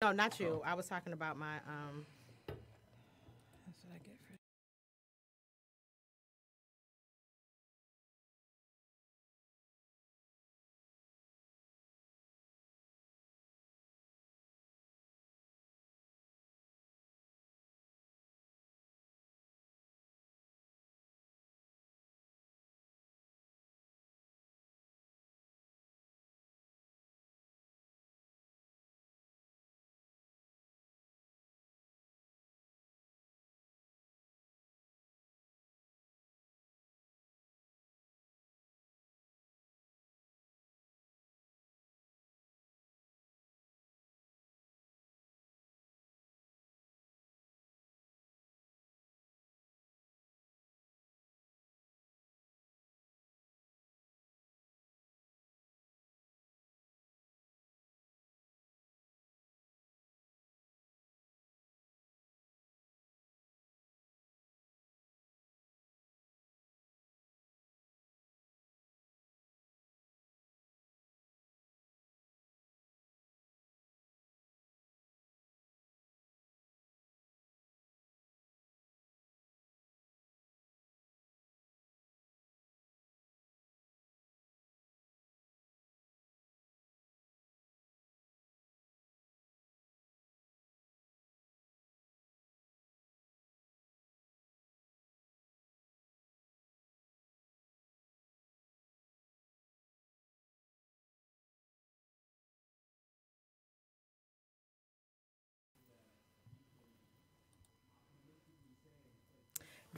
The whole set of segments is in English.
No, not you. I was talking about my That's what I get for.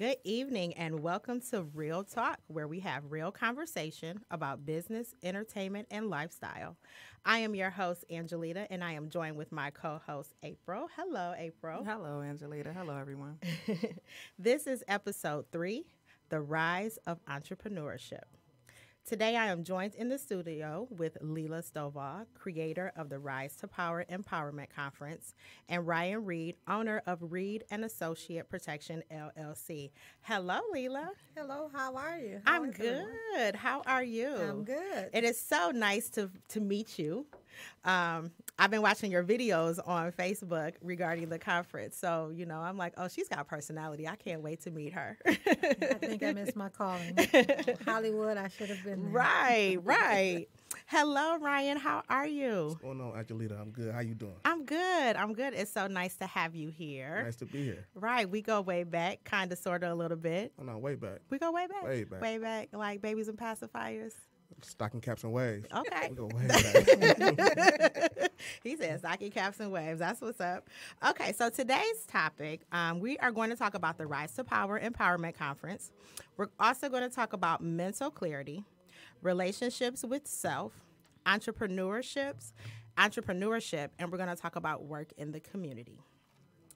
good evening and welcome to Real Talk, where we have real conversation about business, entertainment, and lifestyle. I am your host, Angelita, and I am joined with my co host, April. Hello, April. Hello, Angelita. Hello, everyone. This is episode 3, The Rise of Entrepreneurship. Today, I am joined in the studio with Lela Stovall, creator of the Rise to Power Empowerment Conference, and Ryan Reed, owner of Reed and Associate Protection LLC. Hello, Lela. Hello, how are you? I'm good. How are you? I'm good. It is so nice to meet you. I've been watching your videos on Facebook regarding the conference. So, I'm like, oh, she's got personality. I can't wait to meet her. I think I missed my calling. Hollywood, I should have been there. Right. Hello, Ryan. How are you? What's going on, Angelita? I'm good. How you doing? I'm good. It's so nice to have you here. Nice to be here. Right. We go way back, kind of, sort of, a little bit. Oh, no, way back. We go way back. Way back. Way back, like babies and pacifiers. Stocking caps and waves. Okay. We go way back. He said stocking caps and waves. That's what's up. Okay, so today's topic, we are going to talk about the Rise to Power Empowerment Conference. We're also going to talk about mental clarity, relationships with self, entrepreneurship, and we're going to talk about work in the community.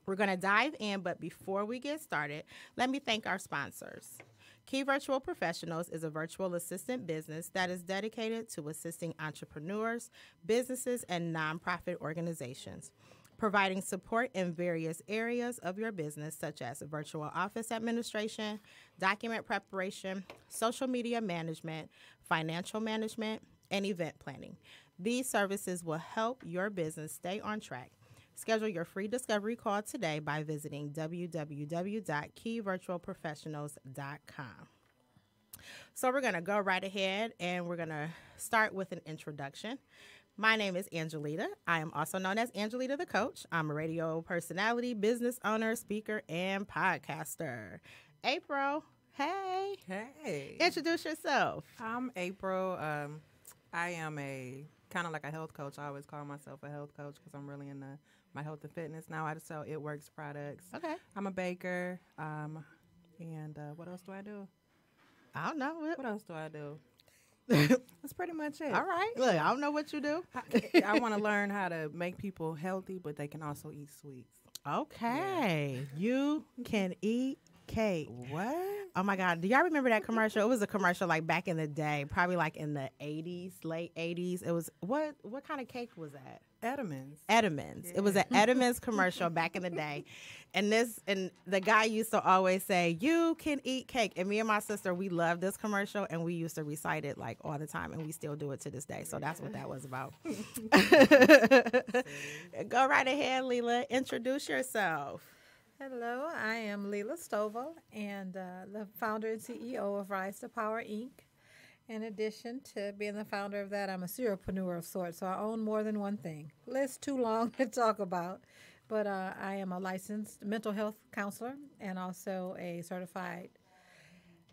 We're going to dive in, but before we get started, let me thank our sponsors. Key Virtual Professionals is a virtual assistant business that is dedicated to assisting entrepreneurs, businesses, and nonprofit organizations, providing support in various areas of your business, such as virtual office administration, document preparation, social media management, financial management, and event planning. These services will help your business stay on track. Schedule your free discovery call today by visiting www.keyvirtualprofessionals.com. So we're going to go right ahead and we're going to start with an introduction. My name is Angelita. I am also known as Angelita the Coach. I'm a radio personality, business owner, speaker, and podcaster. April, hey. Hey. Introduce yourself. I'm April. I am a kind of like a health coach. I always call myself a health coach because I'm really into my health and fitness. Now I sell It Works products. Okay. I'm a baker. And what else do I do? I don't know. What else do I do? That's pretty much it. All right. Look, I don't know what you do. I want to learn how to make people healthy, but they can also eat sweets. Okay. You can eat cake. What? Oh my God. Do y'all remember that commercial? It was a commercial like back in the day, probably like in the 80s, late 80s. It was what kind of cake was that? Edamons. Edamons. It was an Edamons commercial back in the day. And the guy used to always say, "You can eat cake." And me and my sister, we loved this commercial and we used to recite it like all the time, and we still do it to this day. So that's what that was about. Go right ahead, Lela. Introduce yourself. Hello, I am Lela Stovall, and the founder and CEO of Rise to Power, Inc. In addition to being the founder of that, I'm a serialpreneur of sorts, so I own more than one thing. List too long to talk about, but I am a licensed mental health counselor and also a certified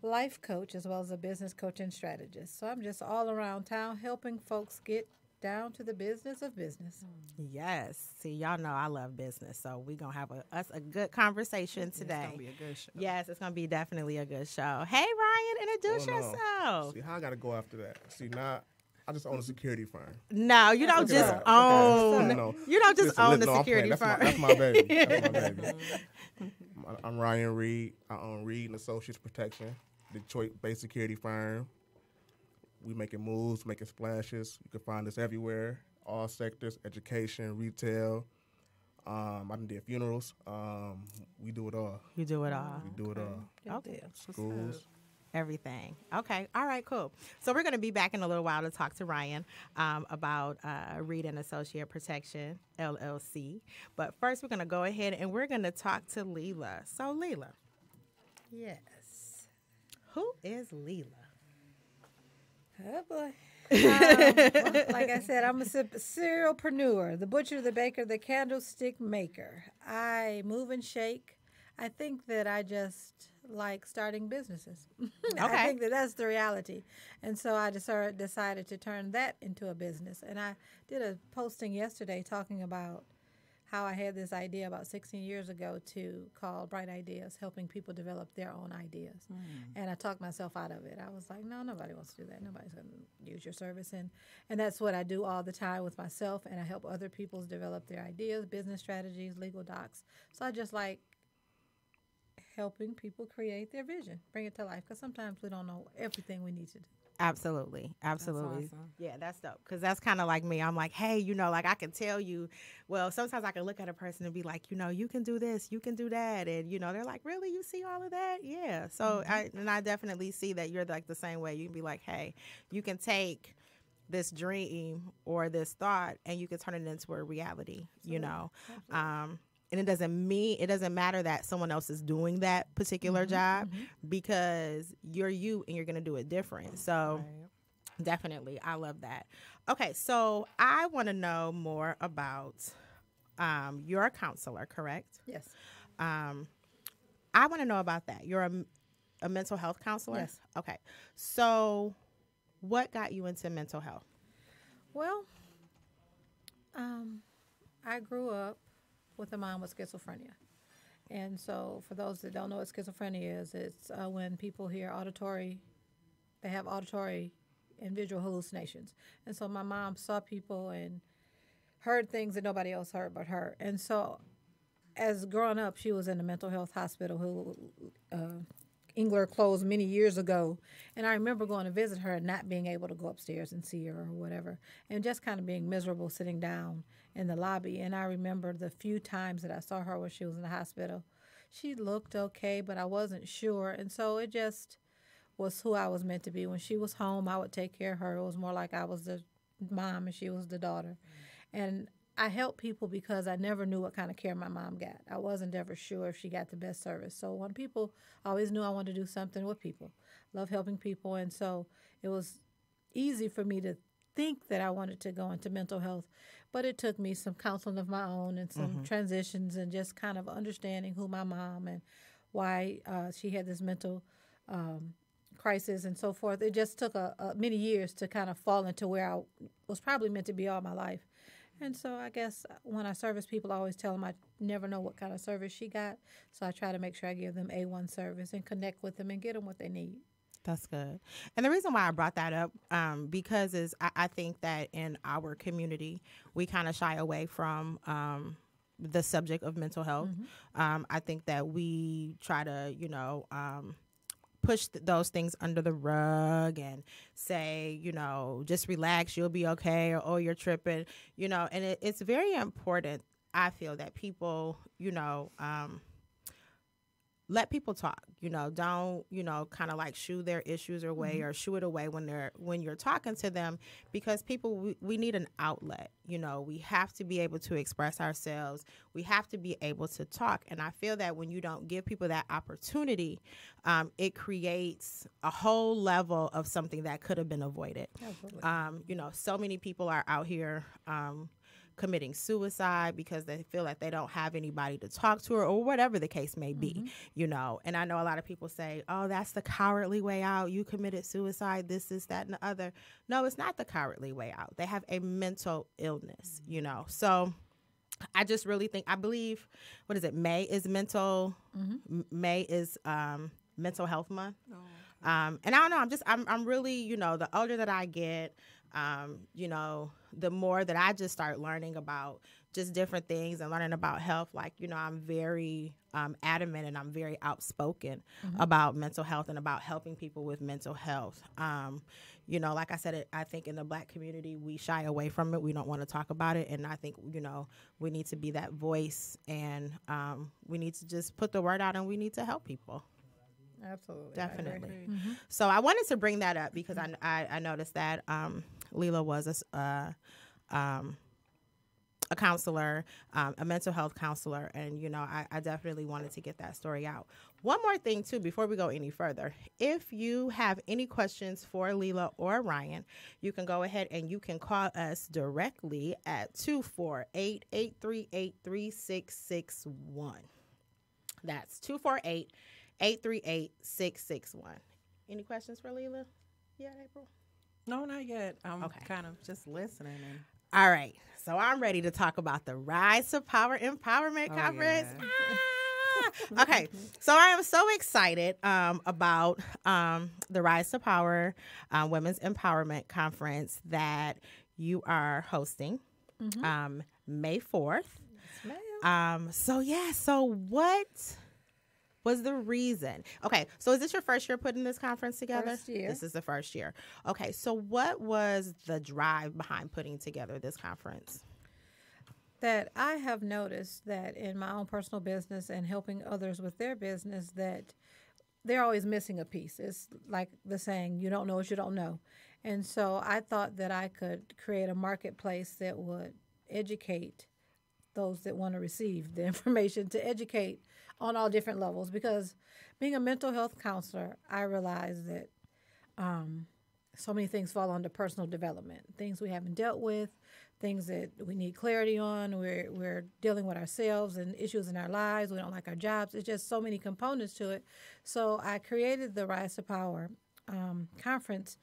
life coach as well as a business coach and strategist. So I'm just all around town helping folks get down to the business of business. Yes. See, y'all know I love business, so we're going to have a good conversation today. It's going to be a good show. Yes, it's going to be definitely a good show. Hey, Ryan, introduce yourself. See, how I got to go after that? See, now I just own a security firm. No, you don't Okay, just okay. own. No. You don't just Listen, own the no, I'm security playing. firm. That's my baby. That's my baby. I'm Ryan Reed. I own Reed and Associates Protection, Detroit-based security firm. We making moves, making splashes. You can find us everywhere, all sectors, education, retail. I done did funerals. We do it all. You do it all. We do it all. Okay. Schools. Everything. Okay. All right, cool. So we're going to be back in a little while to talk to Ryan about Reed and Associate Protection, LLC. But first, we're going to go ahead and we're going to talk to Lela. So, Lela, Yes. who is Lela? Oh, boy. Well, like I said, I'm a serialpreneur, the butcher, the baker, the candlestick maker. I move and shake. I think that I just like starting businesses. I think that that's the reality. And so I decided to turn that into a business. And I did a posting yesterday talking about how I had this idea about 16 years ago to call Bright Ideas, helping people develop their own ideas. And I talked myself out of it. I was like, no, nobody wants to do that. Nobody's going to use your service. And that's what I do all the time with myself, and I help other people develop their ideas, business strategies, legal docs. So I just like helping people create their vision, bring it to life, because sometimes we don't know everything we need to do. Absolutely. Absolutely. That's awesome. Yeah, that's dope. Because that's kind of like me. I'm like, hey, like I can tell you, well, sometimes I can look at a person and be like, you can do this, you can do that. And, they're like, really? You see all of that? Yeah. So I definitely see that you're like the same way. You can be like, hey, you can take this dream or this thought and you can turn it into a reality, and it doesn't matter that someone else is doing that particular job because you're you and you're going to do it different. So definitely, I love that. Okay, so I want to know more about you're a counselor, correct? Yes. I want to know about that. You're a mental health counselor? Yes. Okay. So what got you into mental health? Well, I grew up with a mom with schizophrenia. And so for those that don't know what schizophrenia is, it's when people hear they have auditory and visual hallucinations. And so my mom saw people and heard things that nobody else heard but her. And so as growing up, she was in a mental health hospital who Engler closed many years ago. And I remember going to visit her and not being able to go upstairs and see her or whatever, and just kind of being miserable sitting down in the lobby. And I remember the few times that I saw her when she was in the hospital, she looked okay, but I wasn't sure. And so it just was who I was meant to be. When she was home, I would take care of her. It was more like I was the mom and she was the daughter. And I helped people because I never knew what kind of care my mom got. I wasn't ever sure if she got the best service. So when people, I always knew I wanted to do something with people. Love helping people. And so it was easy for me to think that I wanted to go into mental health. But it took me some counseling of my own and some transitions and just kind of understanding who my mom and why she had this mental crisis and so forth. It just took many years to kind of fall into where I was probably meant to be all my life. And so I guess when I service people, I always tell them I never know what kind of service she got. So I try to make sure I give them A1 service and connect with them and get them what they need. That's good. And the reason why I brought that up, because I think that in our community, we kind of shy away from the subject of mental health. I think that we try to, push those things under the rug and say, just relax, you'll be okay, or oh, you're tripping, and it's very important, I feel, that people, let people talk, don't, kind of like shoo their issues away or shoo it away when you're talking to them, because people, we need an outlet. We have to be able to express ourselves. We have to be able to talk. And I feel that when you don't give people that opportunity, it creates a whole level of something that could have been avoided. Absolutely. So many people are out here, committing suicide because they feel like they don't have anybody to talk to, or whatever the case may be, And I know a lot of people say, oh, that's the cowardly way out. You committed suicide, this, that, and the other. No, it's not the cowardly way out. They have a mental illness, So I just really I believe, what is it? May is mental health month. Oh. And I don't know, I'm really, the older that I get, the more that I just start learning about just different things and learning about health, like, I'm very adamant and I'm very outspoken about mental health and about helping people with mental health. Like I said, I think in the Black community, we shy away from it. We don't want to talk about it. And I think, we need to be that voice, and we need to just put the word out, and we need to help people. Absolutely. Definitely. So I wanted to bring that up because I noticed that Lela was a counselor, a mental health counselor, and, I definitely wanted to get that story out. One more thing, too, before we go any further. If you have any questions for Lela or Ryan, you can go ahead and you can call us directly at 248-838-3661. That's 248-838-661. Any questions for Lela? Yeah, April? No, not yet. I'm kind of just listening. All right. So I'm ready to talk about the Rise to Power Empowerment Conference. Yeah. Okay. So I am so excited about the Rise to Power Women's Empowerment Conference that you are hosting May 4th. Yes, ma'am. So what was the reason? Okay, so is this your first year putting this conference together? First year. This is the first year. Okay, so what was the drive behind putting together this conference? That I have noticed that in my own personal business and helping others with their business, that they're always missing a piece. It's like the saying, you don't know what you don't know. And so I thought that I could create a marketplace that would educate those that want to receive the information, to educate on all different levels, because being a mental health counselor, I realize that so many things fall under personal development, things we haven't dealt with, things that we need clarity on. We're dealing with ourselves and issues in our lives. We don't like our jobs. It's just so many components to it. So I created the Rise to Power conference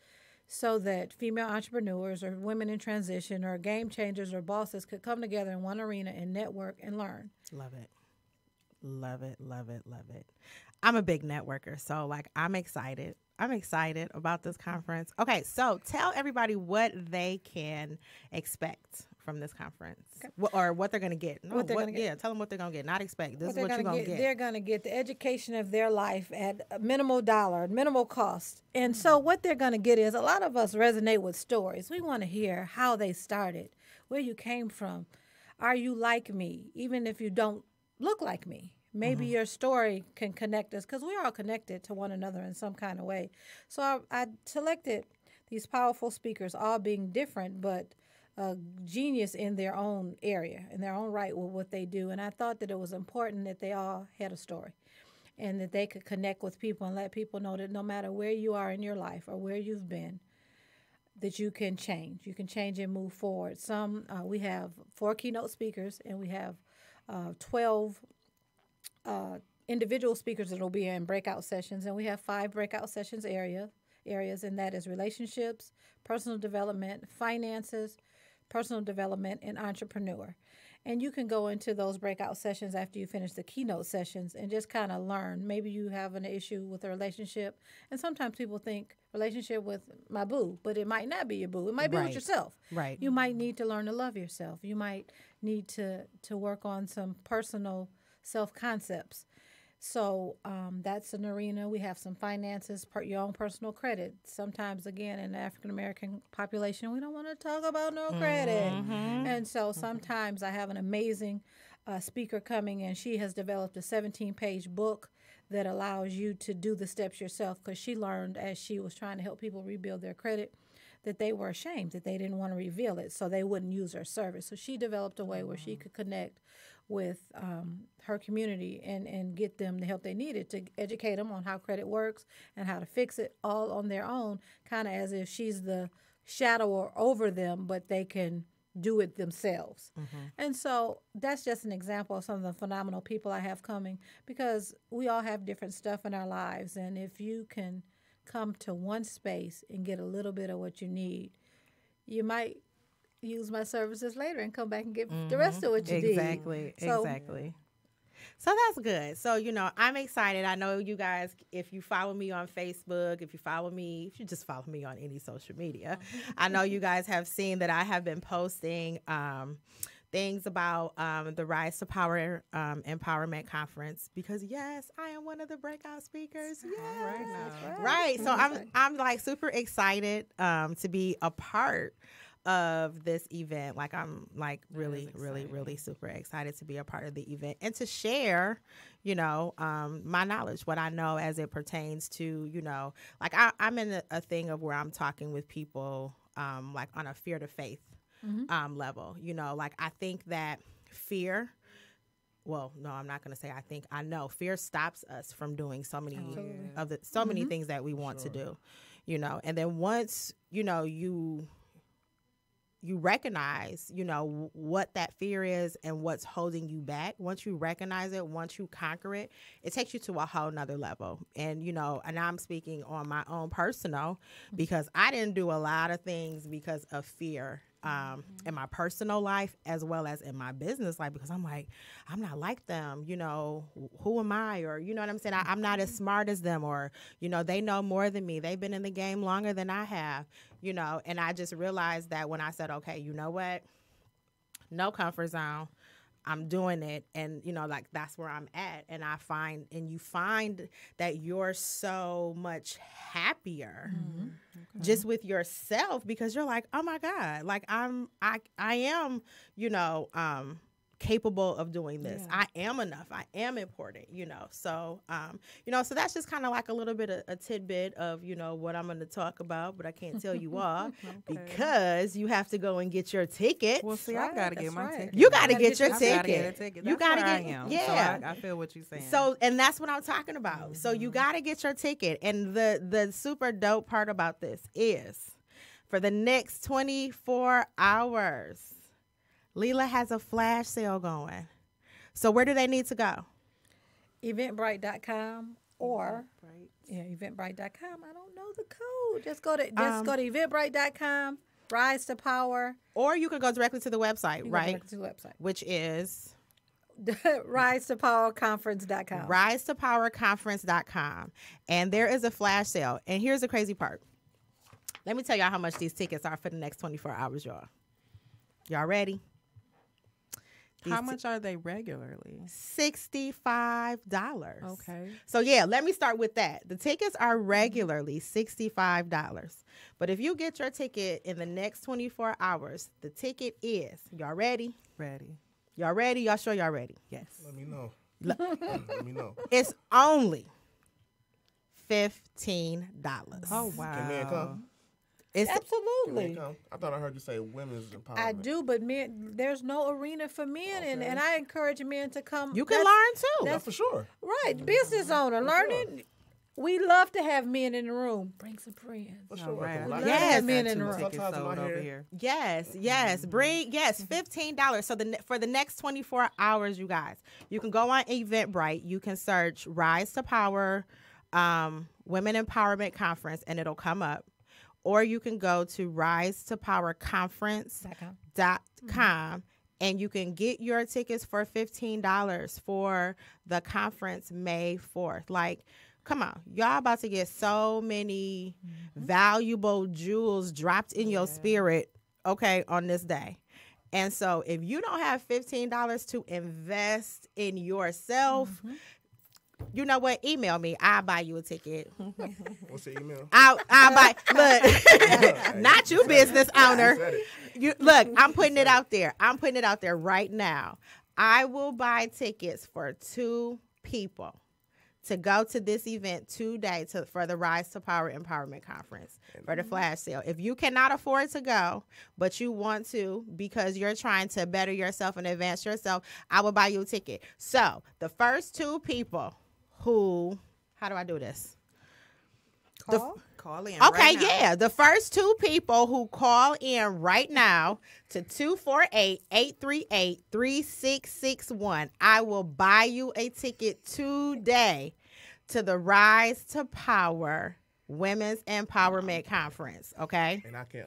so that female entrepreneurs or women in transition or game changers or bosses could come together in one arena and network and learn. Love it. Love it, love it, love it. I'm a big networker, so I'm excited. I'm excited about this conference. Okay, so tell everybody what they can expect from this conference, or what they're going to get. No, yeah, tell them what they're going to get. Not expect. This is what you're going to get. They're going to get the education of their life at a minimal dollar, minimal cost. And so what they're going to get is, a lot of us resonate with stories. We want to hear how they started, where you came from. Are you like me? Even if you don't look like me. Maybe your story can connect us, because we're all connected to one another in some kind of way. So I selected these powerful speakers, all being different, but genius in their own area, in their own right with what they do. And I thought that it was important that they all had a story, and that they could connect with people and let people know that no matter where you are in your life or where you've been, that you can change. You can change and move forward. We have 4 keynote speakers, and we have 12 individual speakers that will be in breakout sessions, and we have 5 breakout sessions areas, and that is relationships, personal development, finances, personal development, and entrepreneur. And you can go into those breakout sessions after you finish the keynote sessions and just kind of learn. Maybe you have an issue with a relationship, and sometimes people think relationship with my boo, but it might not be your boo. It might be with yourself. Right. You might need to learn to love yourself. You might need to work on some personal self-concepts. So that's an arena. We have some finances, your own personal credit. Sometimes, again, in the African-American population, we don't want to talk about no credit. And so sometimes I have an amazing speaker coming, and she has developed a 17-page book that allows you to do the steps yourself, because she learned as she was trying to help people rebuild their credit that they were ashamed, that they didn't want to reveal it, so they wouldn't use her service. So she developed a way where she could connect with her community and get them the help they needed to educate them on how credit works and how to fix it all on their own, kind of as if she's the shadower over them, but they can do it themselves. And so that's just an example of some of the phenomenal people I have coming, because we all have different stuff in our lives. And if you can come to one space and get a little bit of what you need, you might use my services later and come back and get the rest of what you need. Exactly. So that's good. So, I'm excited. I know you guys, if you follow me on Facebook, if you just follow me on any social media, I know you guys have seen that I have been posting things about the Rise to Power Empowerment Conference, because yes, I am one of the breakout speakers. Yes. Right. So I'm like super excited to be a part of this event. Like, I'm like really super excited to be a part of the event and to share, my knowledge, what I know as it pertains to, like I'm in a thing of where I'm talking with people like on a fear to faith level. Like, I think that fear, well, no, I'm not going to say I know fear stops us from doing so many many things that we want to do, and then once, you recognize, what that fear is and what's holding you back. Once you recognize it, once you conquer it, it takes you to a whole nother level. And, and I'm speaking on my own personal, because I didn't do a lot of things because of fear in my personal life as well as in my business life, because I'm like, I'm not like them, who am I? Or, you know what I'm saying? I'm not as smart as them, or, they know more than me. They've been in the game longer than I have, and I just realized that when I said, okay, you know what? No comfort zone. I'm doing it. And, like, that's where I'm at. And you find that you're so much happier just with yourself, because you're like, oh my God, like I am, capable of doing this. Yeah. I am enough. I am important, So, so that's just kind of like a little bit of a tidbit of, what I'm going to talk about, but I can't tell you all because you have to go and get your ticket. Well, see, I got to get my ticket. You got to get your ticket. I gotta get a ticket. You got to get, yeah. So I feel what you're saying. So, and that's what I'm talking about. So you got to get your ticket. And the super dope part about this is for the next 24 hours, Lela has a flash sale going. So where do they need to go? Eventbrite.com or Eventbrite.com. I don't know the code. Just go to Eventbrite.com, Rise to Power. Or you can go directly to the website, right? Directly to the website. Which is RisetoPowerConference.com. RisetoPowerConference.com. And there is a flash sale. And here's the crazy part. Let me tell y'all how much these tickets are for the next 24 hours, y'all. Y'all ready? How much are they regularly? $65. Okay. So, yeah, let me start with that. The tickets are regularly $65. But if you get your ticket in the next 24 hours, the ticket is, y'all ready? Ready. Y'all ready? Y'all sure y'all ready? Yes. Let me know. Let me know. It's only $15. Oh, wow. Can men come? Absolutely. I thought I heard you say women's empowerment. I do, but men, there's no arena for men, and I encourage men to come. You can learn too. That's for sure. Right, business owner, learning. We love to have men in the room. Bring some friends. For sure. Right. Yes, men in the room. Sometimes I'm over here. Yes. Bring $15. So for the next 24 hours, you guys, you can go on Eventbrite. You can search Rise to Power Women Empowerment Conference, and it'll come up. Or you can go to RisetoPowerConference.com and you can get your tickets for $15 for the conference May 4th. Like, come on. Y'all about to get so many valuable jewels dropped in your spirit, okay, on this day. And so if you don't have $15 to invest in yourself, you know what? Email me. I'll buy you a ticket. What's the email? I'll buy. Look, not you, business owner. Look, I'm putting it out there. I'm putting it out there right now. I will buy tickets for 2 people to go to this event today for the Rise to Power Empowerment Conference for the flash sale. If you cannot afford to go, but you want to because you're trying to better yourself and advance yourself, I will buy you a ticket. So the first 2 people who, how do I do this? Call in. Okay, right now. yeah. The first 2 people who call in right now to 248-838-3661, I will buy you a ticket today to the Rise to Power Women's Empowerment Conference. Okay. And I can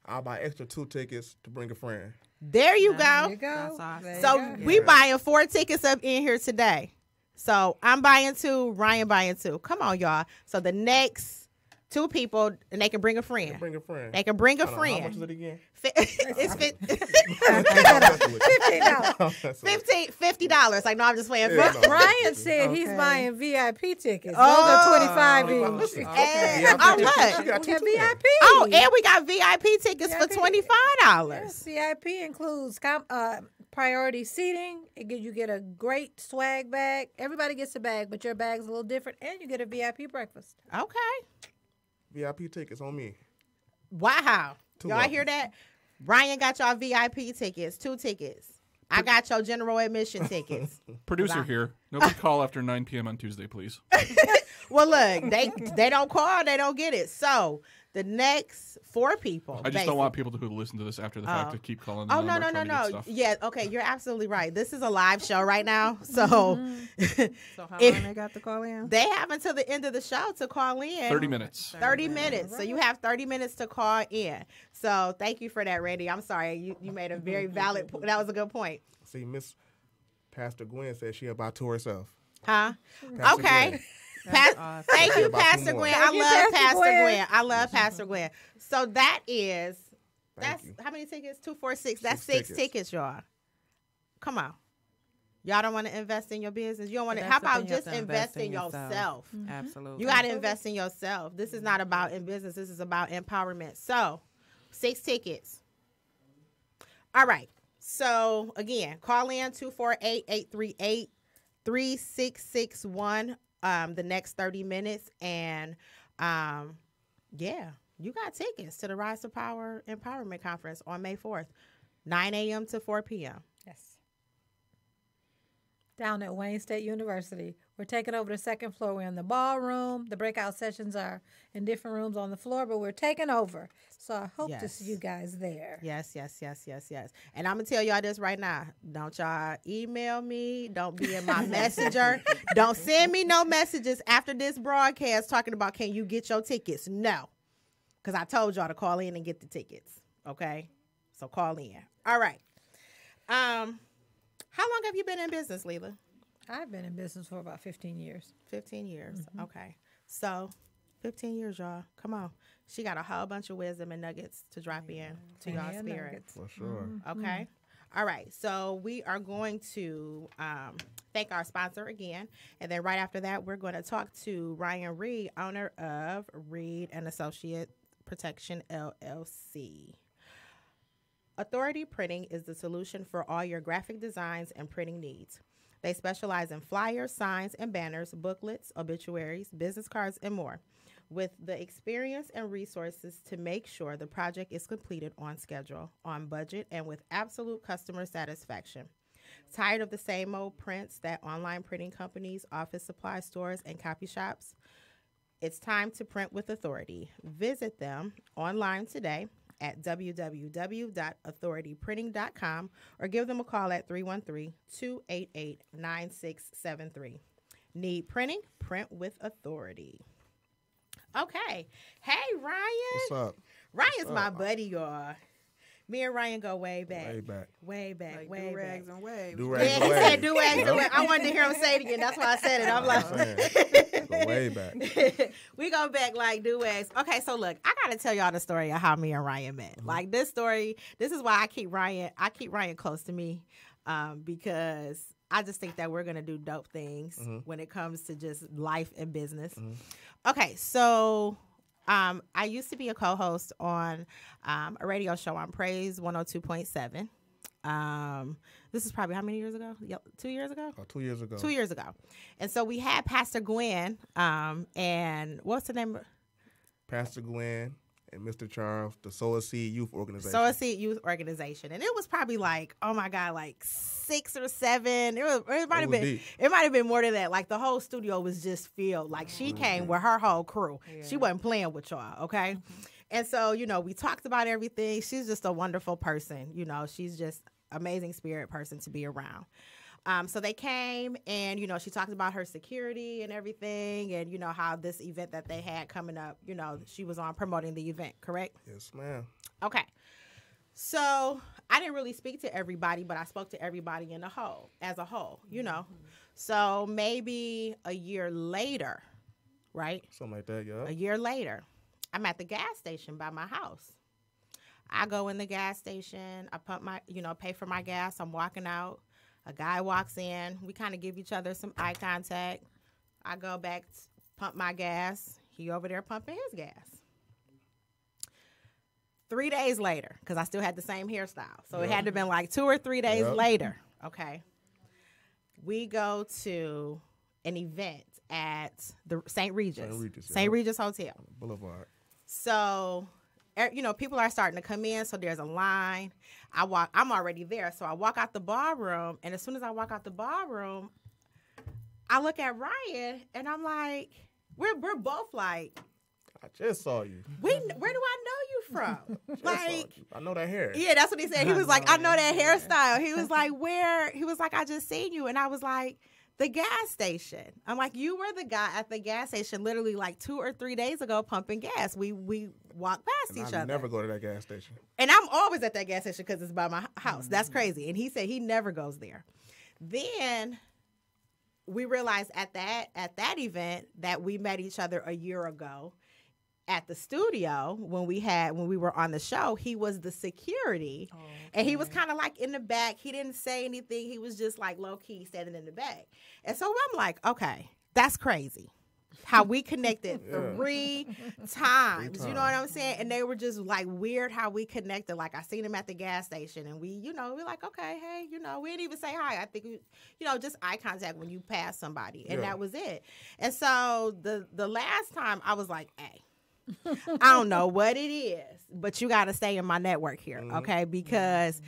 I'll buy extra 2 tickets to bring a friend. There you go. There you go. That's awesome. There you So go. we buying 4 tickets up in here today. So I'm buying 2, Ryan buying 2. Come on, y'all. So the next 2 people, and they can bring a friend. Bring a friend. They can bring a Hold on, friend. How much is it again? It's $50. Like, no, I'm just playing. Yeah, no. Ryan said he's Okay. buying VIP tickets. Oh. Those are 25 each. Listen, And, VIP oh, tickets. look. You got We 2 have tickets. VIP. Oh, and we got VIP tickets for VIP. $25. Yes, VIP includes priority seating. You get a great swag bag. Everybody gets a bag, but your bag's a little different, and you get a VIP breakfast. Okay. VIP tickets on me. Wow. 2 Y'all of them. hear that? Ryan got y'all VIP tickets, 2 tickets. I got your general admission tickets. Producer here. Nobody call after 9 p.m. on Tuesday, please. Well, look, they don't call, they don't get it. So the next 4 people. I just don't want people who listen to this after the fact to keep calling. The Oh, no, number no, trying to get stuff. Yeah, okay, you're absolutely right. This is a live show right now. So So how If- long they got to call in? they have until the end of the show to call in. 30 minutes. 30 minutes. So you have 30 minutes to call in. So thank you for that, Randy. I'm sorry. You made a very valid point. That was a good point. See, Miss Pastor Gwen said she about to herself. Huh? Pastor Okay. Gwen. Awesome. Thank you, About 2 Pastor more. Gwen. Thank I you, love Pastor Pastor Gwen. Gwen. I love Pastor Gwen. So that's Thank you. how many tickets? 2, 4, 6. That's 6 6 tickets, y'all. Come on. Y'all don't want to invest in your business. You don't want to. That's How the thing, about you have just to invest in yourself? Absolutely. You got to invest in yourself. This is not about in business. This is about empowerment. So, 6 tickets. All right. So, again, call in 248-838-3661 the next 30 minutes. And, yeah, you got tickets to the Rise to Power Empowerment Conference on May 4th, 9 a.m. to 4 p.m. Yes. Down at Wayne State University. We're taking over the 2nd floor. We're in the ballroom. The breakout sessions are in different rooms on the floor, but we're taking over. So I hope to Yes. see you guys there. Yes. And I'm going to tell y'all this right now. Don't y'all email me. Don't be in my messenger. Don't send me no messages after this broadcast talking about, can you get your tickets? No. Because I told y'all to call in and get the tickets. Okay? So call in. All right. How long have you been in business, Lela? I've been in business for about 15 years. 15 years. Okay. So 15 years, y'all. Come on. She got a whole bunch of wisdom and nuggets to drop in to y'all Plenty of spirit. nuggets. For sure. Okay. All right. So we are going to thank our sponsor again. And then right after that, we're going to talk to Ryan Reed, owner of Reed and Associate Protection, LLC. Authority Printing is the solution for all your graphic designs and printing needs. They specialize in flyers, signs, and banners, booklets, obituaries, business cards, and more, with the experience and resources to make sure the project is completed on schedule, on budget, and with absolute customer satisfaction. Tired of the same old prints that online printing companies, office supply stores, and copy shops? It's time to print with authority. Visit them online today at www.authorityprinting.com or give them a call at 313-288-9673. Need printing? Print with authority. Okay. Hey, Ryan. What's up? Ryan's my buddy, y'all. Me and Ryan go way back. Way back. Way back. Like way back. do-rags and waves. Do-rags Yeah, and he waves. said do-rags and Yep. waves. I wanted to hear him say it again. That's why I said it. I'm like, Go way back. we go back like do-rags. Okay, so look, I got to tell y'all the story of how me and Ryan met. Like this story, this is why I keep Ryan close to me because I just think that we're going to do dope things when it comes to just life and business. Okay, so I used to be a co-host on a radio show on Praise 102.7. This is probably how many years ago? 2 years ago? 2 years ago. 2 years ago. And so we had Pastor Gwen and what's the name? Pastor Gwen and Mr. Charles, the Sow a Seed Youth Organization. Sow a Seed Youth Organization. And it was probably like, oh my God, like 6 or 7. It might have been deep. it might have been more than that. Like the whole studio was just filled. Like she came with her whole crew. Yeah. She wasn't playing with y'all, okay? And so, you know, we talked about everything. She's just a wonderful person. You know, she's just amazing spirit person to be around. So they came and, you know, she talked about her security and everything and, you know, how this event that they had coming up, you know, she was on promoting the event, correct? Yes, ma'am. Okay. So I didn't really speak to everybody, but I spoke to everybody as a whole, you know. So maybe a year later, right? Something like that, yeah. A year later, I'm at the gas station by my house. I go in the gas station. I pump pay for my gas. I'm walking out. A guy walks in. We kind of give each other some eye contact. I go back, pump my gas. He over there pumping his gas. 3 days later, because I still had the same hairstyle. So it had to have been like 2 or 3 days later. Okay. We go to an event at the St. Regis. St. Regis Hotel. Boulevard. So, you know, people are starting to come in, so there's a line. I'm already there, so I walk out the ballroom, and as soon as I walk out the ballroom, I look at Ryan, and I'm like, we're both like, I just saw you. where do I know you from? Like, I know that hair. yeah, that's what he said. He was like, I know that hairstyle. He was like, where? He was like, I just seen you, and I was like, the gas station. I'm like, you were the guy at the gas station literally like 2 or 3 days ago pumping gas. We walked past each I other. never go to that gas station. And I'm always at that gas station because it's by my house. That's crazy. And he said he never goes there. Then we realized at that event that we met each other a year ago at the studio when we were on the show. He was the security. And he was kind of like in the back. He didn't say anything. He was just like low key standing in the back. And so I'm like, okay, that's crazy. How we connected 3 times. You know what I'm saying? And they were just like weird how we connected. Like I seen him at the gas station and we're like, okay, hey, you know, we didn't even say hi. I think, just eye contact when you pass somebody. And that was it. And so the last time I was like, hey, I don't know what it is, but you got to stay in my network here, okay? Because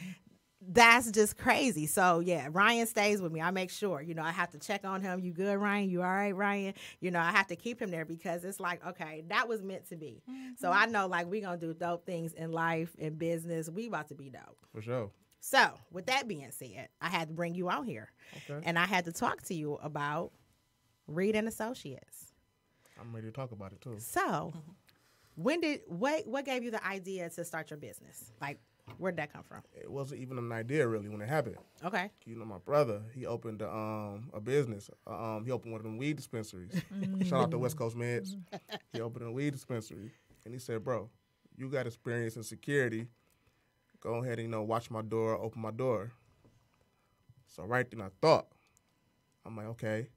that's just crazy. So, yeah, Ryan stays with me. I make sure, I have to check on him. You good, Ryan? You all right, Ryan? I have to keep him there because it's like, okay, that was meant to be. So I know, like, we going to do dope things in life and business. We about to be dope. For sure. So, with that being said, I had to bring you out here. Okay. And I had to talk to you about Reed and Associates. I'm ready to talk about it, too. So... what gave you the idea to start your business? Like, where'd that come from? It wasn't even an idea, really, when it happened. Okay. My brother, he opened a business. He opened one of them weed dispensaries. Shout out to West Coast Meds. He opened a weed dispensary. And he said, bro, you got experience in security. Go ahead and, watch my door, open my door. So right then I thought, I'm like, okay.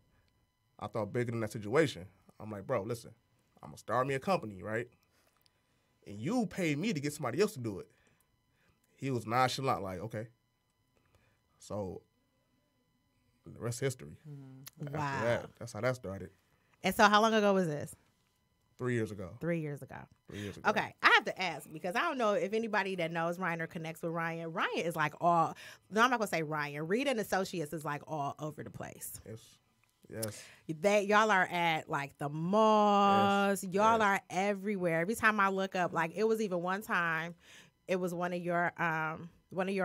I thought bigger than that situation. I'm like, bro, listen, I'm going to start me a company, right? And you pay me to get somebody else to do it. He was nonchalant, like, okay. So the rest history. Wow. After that, that's how that started. And so how long ago was this? 3 years ago. 3 years ago. 3 years ago. Okay. I have to ask because I don't know if anybody that knows Ryan or connects with Ryan. Ryan is like I'm not going to say Ryan. Reed and Associates is like all over the place. Yes. Y'all are at like the malls. Yes. Y'all are everywhere. Every time I look up, like it was even one time, it was one of your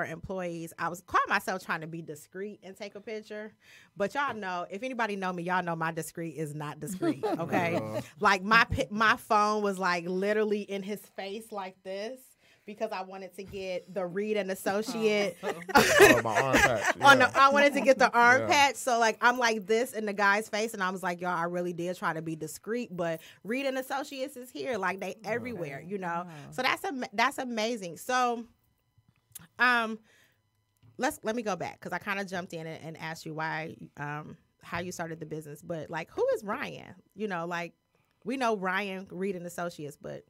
employees. I was calling myself trying to be discreet and take a picture, but y'all know if anybody know me, y'all know my discreet is not discreet. Okay, like my phone was like literally in his face like this. because I wanted to get the Reed and Associate. Oh, my arm patch. Yeah. I wanted to get the arm Yeah. patch. So like I'm like this in the guy's face, and I was like, y'all, I really did try to be discreet, but Reed and Associates is here, like they everywhere, you know. So that's amazing. So, let me go back because I kind of jumped in and asked you why, how you started the business, but like, who is Ryan? You know, like we know Ryan Reed and Associates, but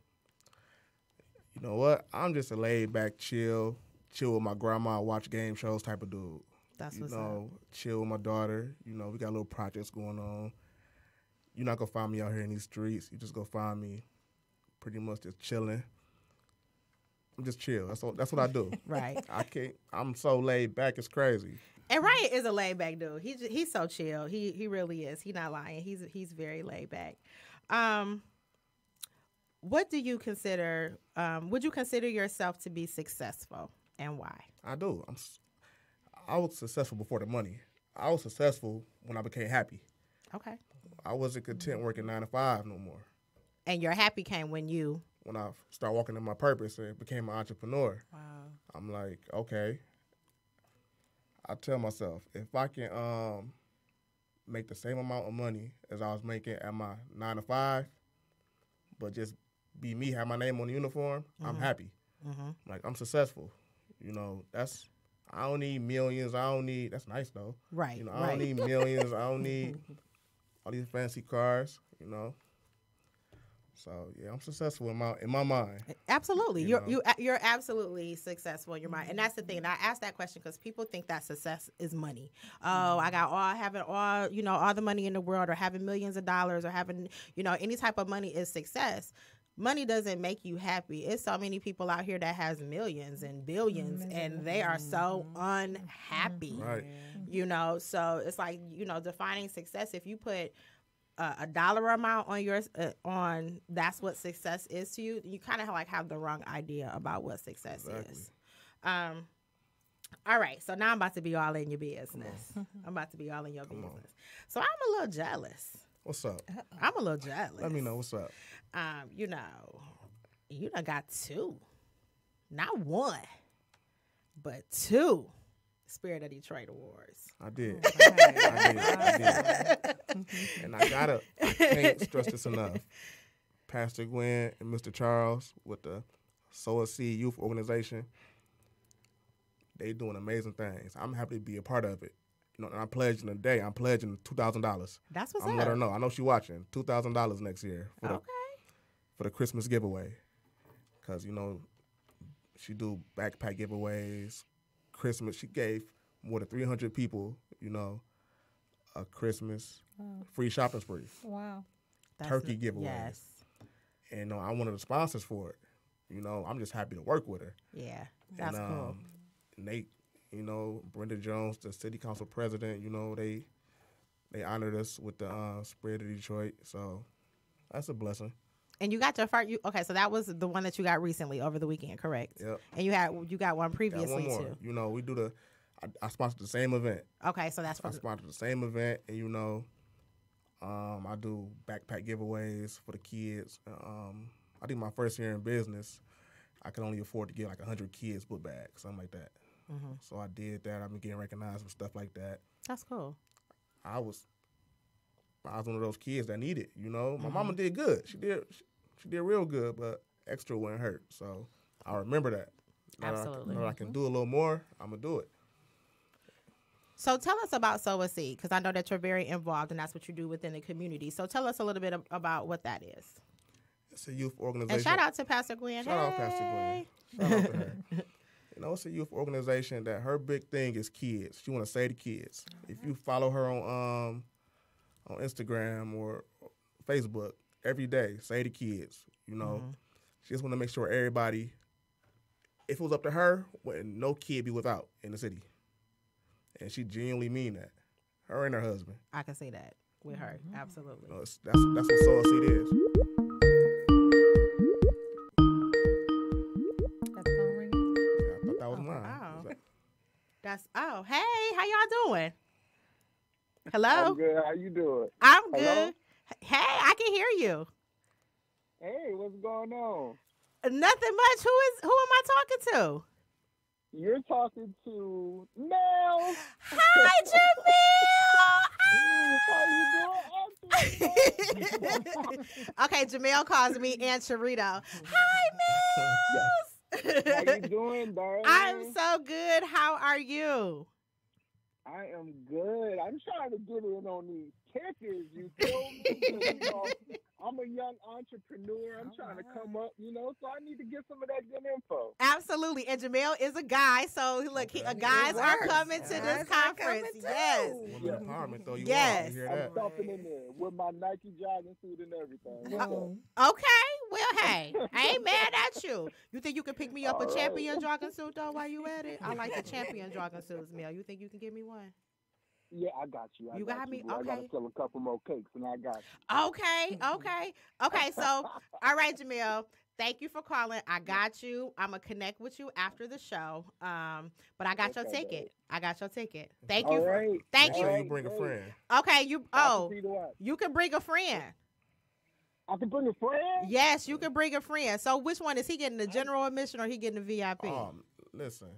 You know what? I'm just a laid back, chill with my grandma, watch game shows type of dude. that's You what's know, chill with my daughter. You know, we got little projects going on. You're not gonna find me out here in these streets. You just gonna find me pretty much just chilling. I'm just chill. That's what I do. up. Right. I'm so laid back. It's crazy. And Ryan is a laid back dude. He's so chill. He really is. He's not lying. He's very laid back. What do you consider? Would you consider yourself to be successful, and why? I do. I was successful before the money. I was successful when I became happy. Okay. I wasn't content working 9 to 5 no more. And your happy came when you. When I started walking in my purpose and became an entrepreneur, Wow. I'm like, okay. I tell myself, if I can make the same amount of money as I was making at my 9 to 5, but just be me, have my name on the uniform, I'm happy. Like, I'm successful. You know, I don't need millions. That's nice though. Right. You know, I don't need millions. I don't need all these fancy cars, you know. So yeah, I'm successful in my mind. Absolutely, You you're absolutely successful in your mind, and that's the thing. And I asked that question because people think that success is money. Oh, having all the money in the world, or having millions of dollars, or having any type of money is success. Money doesn't make you happy. It's so many people out here that has millions and billions, and they are so unhappy. Right. So it's like defining success. If you put a dollar amount on yours on that's what success is to you, you kind of have the wrong idea about what success is. All right, so now I'm about to be all in your business. I'm about to be all in your business. So I'm a little jealous. What's up? I'm a little jealous. Let me know what's up. You done got 2, not 1, but 2 Spirit of Detroit Awards. I did. Right. I did. And I can't stress this enough. Pastor Gwen and Mr. Charles with the Sow a Seed Youth Organization, they doing amazing things. I'm happy to be a part of it. And I'm pledging today. I'm pledging $2,000. That's what's I'm up. let her know. I know she's watching. $2,000 next year for the Christmas giveaway. Because, she do backpack giveaways, Christmas. She gave more than 300 people, a Christmas free shopping spree. Wow. Turkey giveaway. Yes. And I'm one of the sponsors for it. I'm just happy to work with her. Yeah, that's and, cool. Nate, Brenda Jones, the city council president, they honored us with the Spirit of Detroit. So that's a blessing. And you got your first. Okay, so that was the one that you got recently over the weekend, correct? Yep. And you got one previously Got one more. too. We do I sponsored the same event. Okay, so that's for I sponsored the same event, and I do backpack giveaways for the kids. I think my first year in business, I could only afford to get like 100 kids book bags, something like that. So I did that. I've been getting recognized for stuff like that. That's cool. I was one of those kids that needed. My mama did good. She did real good, but extra wouldn't hurt. So I remember that. Absolutely. Now that I can do a little more, I'm gonna do it. So tell us about Sow a Seed, because I know that you're very involved, and that's what you do within the community. So tell us a little bit about what that is. It's a youth organization. And shout out to Pastor Gwen. Shout out Pastor Gwen. Shout out to her. It's a youth organization that her big thing is kids. She want to save the kids. If you follow her on Instagram or Facebook, every day, save the kids. She just want to make sure everybody, if it was up to her, no kid be without in the city. And she genuinely mean that. Her and her husband. I can see that with her. Absolutely. That's what Sow a Seed is. That's phone ringing. Yeah, I thought that was mine. Hey, how y'all doing? Hello? I'm good. How you doing? I'm Hello? good. Hey, I can hear you. Hey, what's going on? Nothing much. Who am I talking to? You're talking to Mel. Hi, How you doing, Okay, Jamel calls me Aunt Charito. Hi, Mel. How you doing, darling? I'm so good. How are you? I am good. I'm trying to get in on these tickets. You feel me? You know, I'm a young entrepreneur. I'm trying to come up, so I need to get some of that good info. Absolutely. And Jamel is a guy, so look, guys are coming to this conference. Yes. Women empowerment, though. Yes. You hear I'm that? stopping in there with my Nike jogging suit and everything. What's up? Okay. Well, hey, I ain't mad at you. You think you can pick me up All a right. champion jogging suit, though, while you at it? I like the champion jogging suits, Mel. You think you can give me one? Yeah, I got you. You got me? I got to Okay. sell a couple more cakes, and I got you. Okay. So, all right, Jamil. Thank you for calling. I got you. I'm gonna connect with you after the show. But I got your Okay, ticket. babe. I got your ticket. Thank All you. right. Thank Make you. sure All you bring a right, friend. Okay. You can bring a friend. I can bring a friend? Yes, you can bring a friend. So, which one is he getting? The general admission or he getting the VIP? Listen,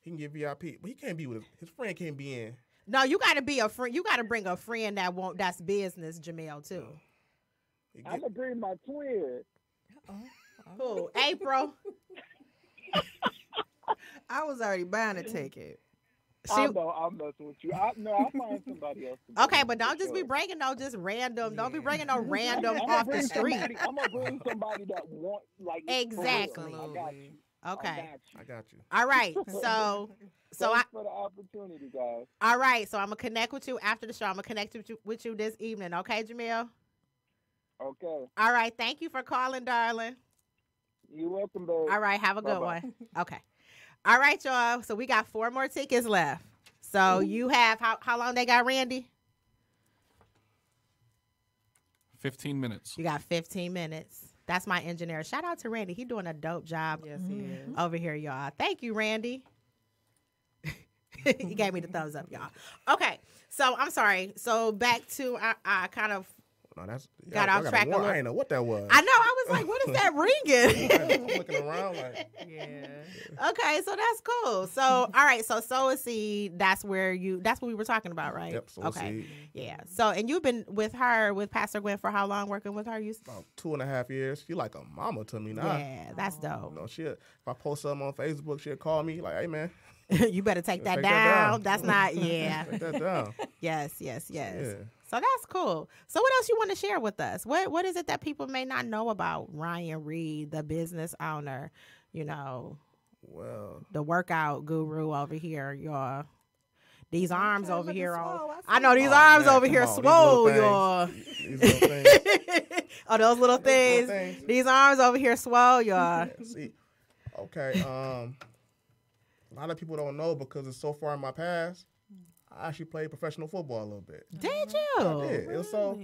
he can get VIP, but he can't be with his friend. Can't be in. No, you got to be a friend. You got to bring a friend that's business, Jamel, too. I'm going to bring my twin. Who? April. I was already buying a ticket. I know, I'm messing with you. I'll find somebody else. to Okay, bring, but don't for just be sure. bringing no just random. Don't be bringing no random I'm off gonna the street. I'm going to bring somebody that wants, like, Exactly. I got you. Okay. I got you. All right. So Thanks for the opportunity, guys. all right. So I'm gonna connect with you after the show. I'm gonna connect with you this evening. Okay, Jamil. Okay. All right. Thank you for calling, darling. You're welcome, babe. All right. Have a good Bye-bye. one. Okay. All right, y'all. So we got 4 more tickets left. So you have how long they got, Randy? 15 minutes. You got 15 minutes. That's my engineer. Shout out to Randy. He doing a dope job Yes, he is. over here, y'all. Thank you, Randy. He gave me the thumbs up, y'all. Okay. So I'm sorry. So back to I kind of No, that's Got off track a little. I didn't know what that was. I know. I was like, what is that ringing? I'm looking around like. Yeah. Okay, so that's cool. So all right, so sow a seed. That's what we were talking about, right? Yep. So Okay. Yeah. So and you've been with Pastor Gwen for how long? Working with her? You. About 2.5 years. She like a mama to me now. Yeah, that's dope. You know, if I post something on Facebook, she'll call me like, "Hey man, You better take that Take that down. down. That's not. Yeah. take that down." Yes. Yeah. So that's cool. So what else you want to share with us? What is it that people may not know about Ryan Reed, the business owner? You know, Well, the workout guru over here, y'all. These arms Okay, over looking here swole, on. I I know see. these Oh, arms man, over come here on, these swole, little y'all. things. These little things. Oh, those little things. things. These arms over here swole, y'all. Yeah, see, okay. A lot of people don't know because it's so far in my past. I actually played professional football a little bit. Did I you? did. It was so,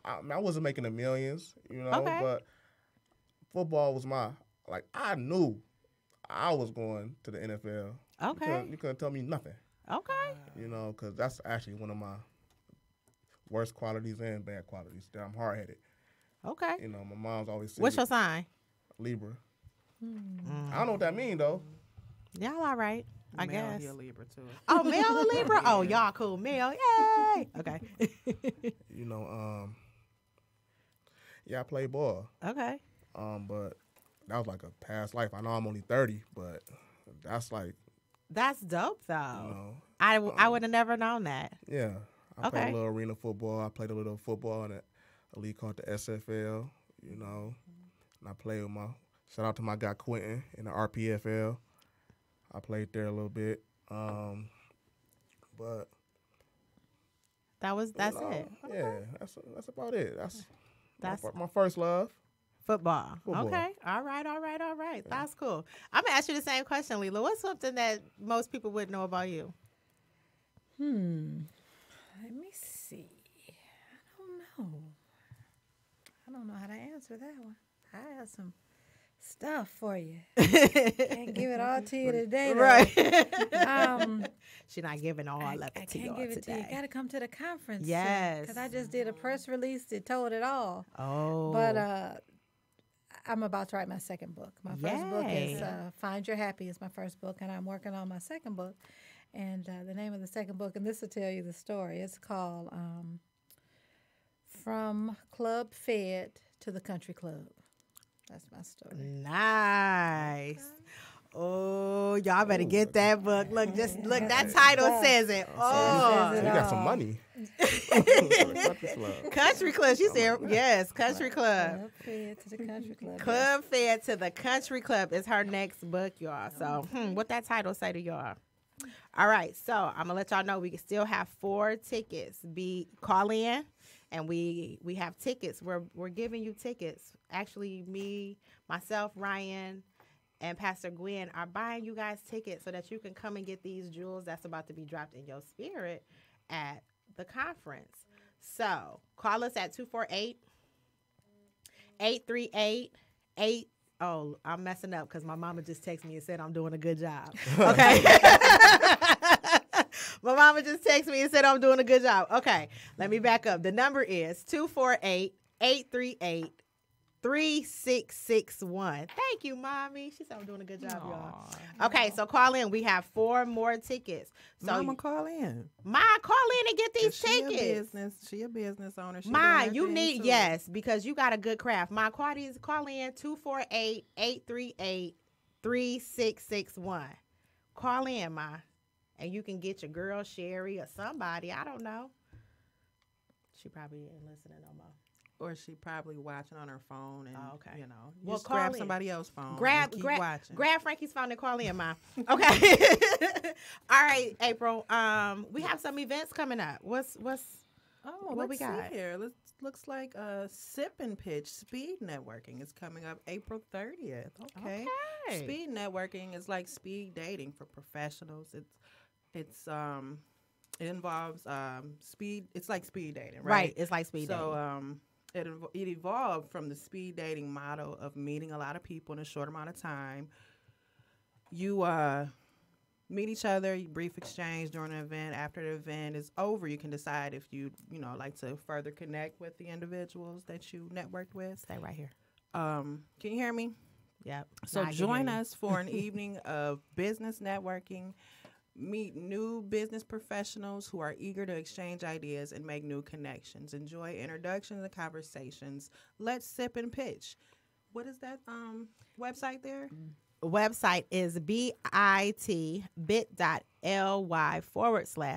I wasn't making the millions, Okay. but football was I knew I was going to the NFL. Okay. You couldn't tell me nothing, Okay. because that's actually one of my worst qualities and bad qualities, that I'm hard-headed. Okay. My mom's always said What's your sign? Libra. I don't know what that means, though. Y'all all right, I Male, guess. he a Libra too. Oh, Mel a Libra? Oh, y'all cool. Mel, yay. Okay. Yeah, I play ball. Okay. But that was like a past life. I know I'm only 30, but that's like, That's dope, though. you know, I would have never known that. yeah. I Okay. played a little arena football. I played a little football in a league called the SFL, And I played with shout out to my guy Quentin in the RPFL. I played there a little bit. But That's it. Yeah, that's about it. That's my first love. football. Football. Okay. All right. Yeah. That's cool. I'm gonna ask you the same question, Lela. What's something that most people wouldn't know about you? Let me see. I don't know how to answer that one. I have some stuff for you. Can't give it all to you today, though. Right. She's not giving all of it I to can't y'all give it to you. today. You got to come to the conference. Yes. Because I just did a press release that told it all. Oh. But I'm about to write my second book. My first book is Yay. Find Your Happy is my first book, and I'm working on my second book. And the name of the second book, and this will tell you the story, it's called From Club Fed to the Country Club. That's my story. Nice. Oh, y'all better get that book. Look, just look. That title says it. Oh, You got some money. Country Club. She said, yes, Country Club. Club Fed to the Country Club. Club Fed to the Country Club is her next book, y'all. So, what that title say to y'all? All right, so I'm gonna let y'all know we still have 4 tickets. Call in, and we have tickets. We're giving you tickets. Actually, me, myself, Ryan, and Pastor Gwen are buying you guys tickets so that you can come and get these jewels that's about to be dropped in your spirit at the conference. So call us at 248-838-8. Oh, I'm messing up because my mama just texted me and said I'm doing a good job. Okay. My mama just texted me and said I'm doing a good job. Okay, let me back up. The number is 248-838-3661. Thank you, Mommy. She said I'm doing a good job, y'all. Okay, so call in. We have 4 more tickets. So Mama, call in. Ma, call in and get these tickets. She a business owner. She Ma, doing her you thing, need, too. yes, because you got a good craft. Ma, call in 248-838-3661. Call in, Ma, and you can get your girl Sherry or somebody. I don't know. She probably ain't listening no more. Or she probably watching on her phone, and okay. you know, Well, just call grab in. somebody else's phone. Grab and keep watching. Frankie's phone and call in, Ma. Okay. All right, April. We have some events coming up. What Let's we got? see here. Looks like Sip and Pitch Speed Networking is coming up April 30th. Okay. Speed networking is like speed dating for professionals. It involves speed. It's like speed dating, right? Right. It's like speed dating. So it evolved from the speed dating model of meeting a lot of people in a short amount of time. You meet each other, you brief exchange during the event. After the event is over, you can decide if you like to further connect with the individuals that you networked with. Stay right here. Can you hear me? Yep. So join us for an evening of business networking. Meet new business professionals who are eager to exchange ideas and make new connections. Enjoy introductions and conversations. Let's sip and pitch. What is that website there? Website is bit.ly/.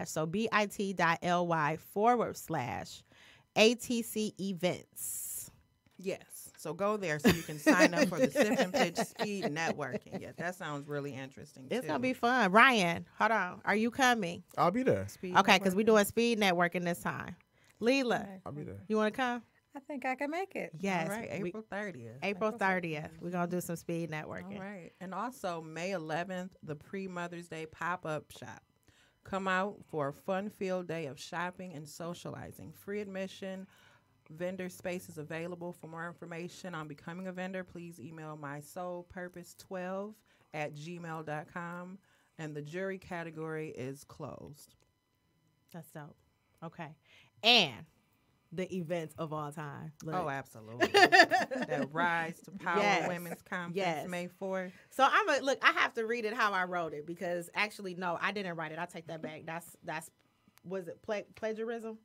So bit.ly/ATC events. Yes. So go there so you can sign up for the Sip and Pitch Speed Networking. Yeah, that sounds really interesting. It's too. going to be fun. Ryan, hold on. Are you coming? I'll be there. Speed Okay, because networking. we're doing speed networking this time. Lela, I'll be there. you want to come? I think I can make it. Yes. All right, April 30th. April 30th. We're going to do some speed networking. All right. And also May 11th, the pre-Mother's Day pop-up shop. Come out for a fun-filled day of shopping and socializing. Free admission. Vendor space is available. For more information on becoming a vendor, please email mysoulpurpose12@gmail.com. And the jury category is closed. That's dope. Okay. And the events of all time. Look. Oh, absolutely. That Rise to Power Yes. Women's Conference, Yes. May 4th. So look, I have to read it how I wrote it because actually, no, I didn't write it. I'll take that back. That's was it plagiarism?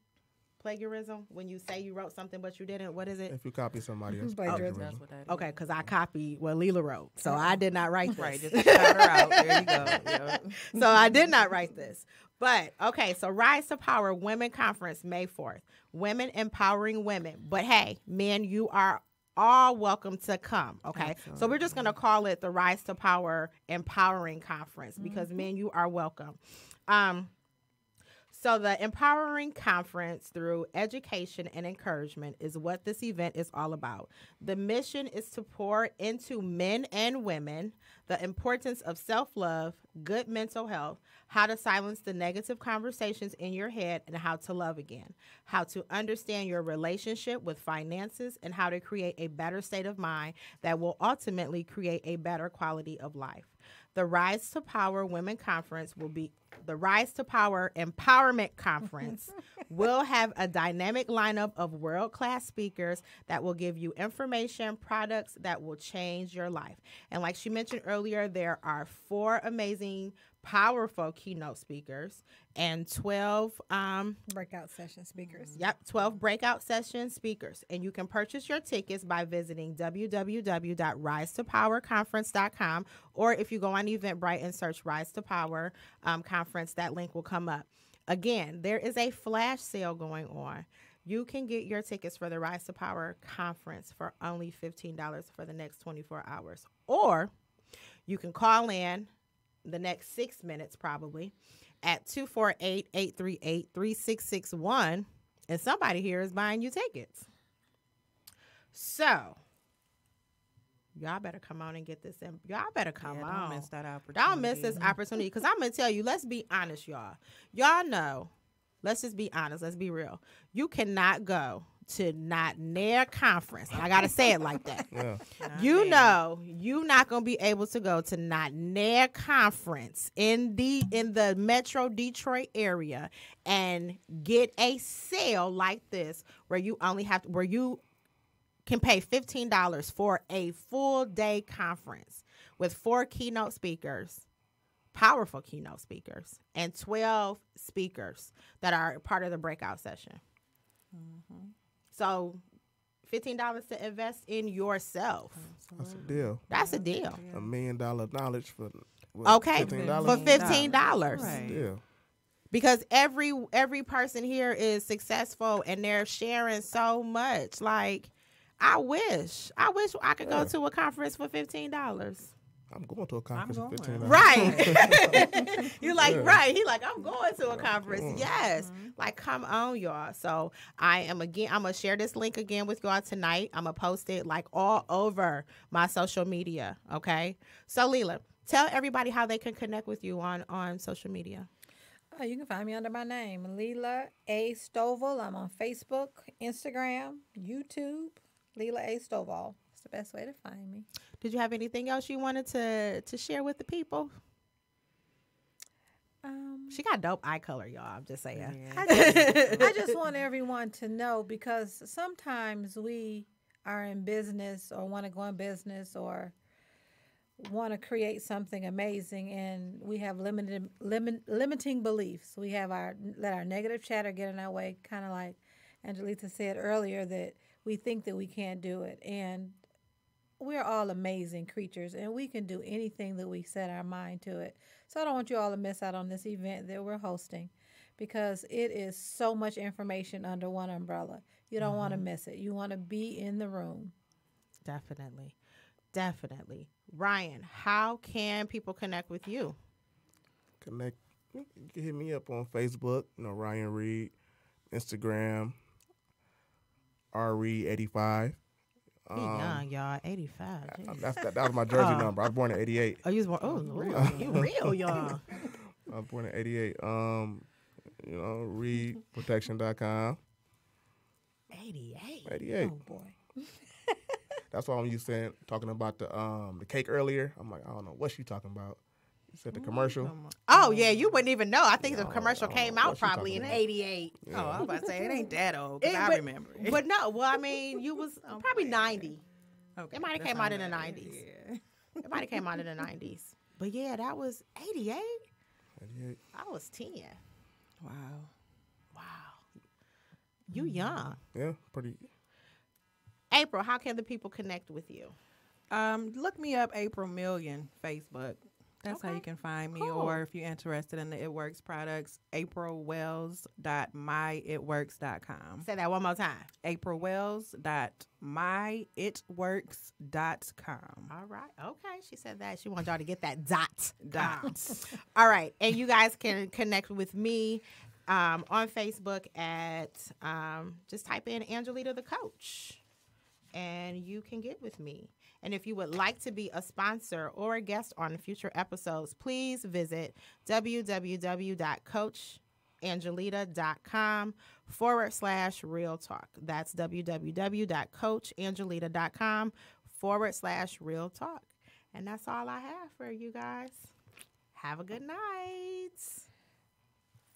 Plagiarism? When you say you wrote something but you didn't, what is it? If you copy somebody else, Plagiarism. That's what that is. Okay, because I copied what Lela wrote. So I did not write this. Right, just to shout her out. There you go. Yeah. So I did not write this. But, okay, so Rise to Power Women Conference, May 4th. Women empowering women. But, hey, men, you are all welcome to come, okay? Absolutely. So we're just going to call it the Rise to Power Empowering Conference because, men, you are welcome. So the Empowering Conference through education and encouragement is what this event is all about. The mission is to pour into men and women the importance of self-love, good mental health, how to silence the negative conversations in your head, and how to love again, how to understand your relationship with finances, and how to create a better state of mind that will ultimately create a better quality of life. The Rise to Power Women Conference will be the Rise to Power Empowerment Conference will have a dynamic lineup of world-class speakers that will give you information, products that will change your life. And like she mentioned earlier, there are 4 amazing, powerful keynote speakers and 12 Breakout session speakers. 12 breakout session speakers. And you can purchase your tickets by visiting www.risetopowerconference.com, or if you go on Eventbrite and search Rise to Power Conference, that link will come up. Again, there is a flash sale going on. You can get your tickets for the Rise to Power Conference for only $15 for the next 24 hours. Or you can call in the next 6 minutes probably at 248-838-3661, and somebody here is buying you tickets. So y'all better come on and get this in. Y'all better come on. Don't miss that opportunity. Don't miss this opportunity, because I'm going to tell you, let's be honest, y'all. Y'all know, let's just be honest. Let's be real. You cannot go to not near conference. I got to say it like that. Yeah. You know, you're not going to be able to go to not near conference in the Metro Detroit area and get a sale like this where you can pay $15 for a full day conference with 4 keynote speakers, powerful keynote speakers, and 12 speakers that are part of the breakout session. Mm-hmm. So $15 to invest in yourself. That's a deal. That's a deal. $1 million knowledge for Okay, $15? for $15. Right. Yeah. Because every person here is successful and they're sharing so much. Like, I wish I could go to a conference for $15. I'm going to a conference for $15. Right. You're like, Yeah. right. He like, I'm going to a conference. Yes. Like, come on, y'all. So I'm going to share this link again with y'all tonight. I'm going to post it like all over my social media. Okay. So Lela, tell everybody how they can connect with you on social media. You can find me under my name, Lela A. Stovall. I'm on Facebook, Instagram, YouTube, Lela A. Stovall. It's the best way to find me. Did you have anything else you wanted to share with the people? She got dope eye color, y'all. I'm just saying. Yeah. I just want everyone to know, because sometimes we are in business or want to go in business or want to create something amazing, and we have limiting beliefs. We have let our negative chatter get in our way, kind of like Angelita said earlier, that we think that we can't do it. And we're all amazing creatures, and we can do anything that we set our mind to it. So I don't want you all to miss out on this event that we're hosting, because it is so much information under one umbrella. You don't want to miss it. You want to be in the room. Definitely. Definitely. Ryan, how can people connect with you? You can hit me up on Facebook, Ryan Reed, Instagram, rreed85. He young, y'all. 85. That was my jersey number. I was born in 88. Oh, you was born. Oh, Lord. You real young. I was born in 88. Reedprotection.com. 88. 88. Oh, boy. That's why when you talking about the cake earlier, I'm like, I don't know what she talking about. You said the commercial. Oh, yeah. You wouldn't even know. I think the No, commercial I don't came know out what she probably talking in about. 88. Oh, I was about to say, it ain't that old, because I remember it. But no, well, I mean, you was probably 90. Okay, It might have that's came out all in the right. 90s. Yeah. It might have came out in the 90s. But yeah, that was 88. 88. I was 10. Wow. Wow. You young. Yeah, pretty. April, how can the people connect with you? Look me up, April Million, Facebook. That's how Okay. you can find me. Cool. Or if you're interested in the It Works products, aprilwells.myitworks.com. Say that one more time. aprilwells.myitworks.com. All right. Okay. She said that. She wants y'all to get that dot. Dot. All right. And you guys can connect with me on Facebook at just type in Angelita the Coach, and you can get with me. And if you would like to be a sponsor or a guest on future episodes, please visit www.coachangelita.com/real talk. That's www.coachangelita.com/real talk. And that's all I have for you guys. Have a good night.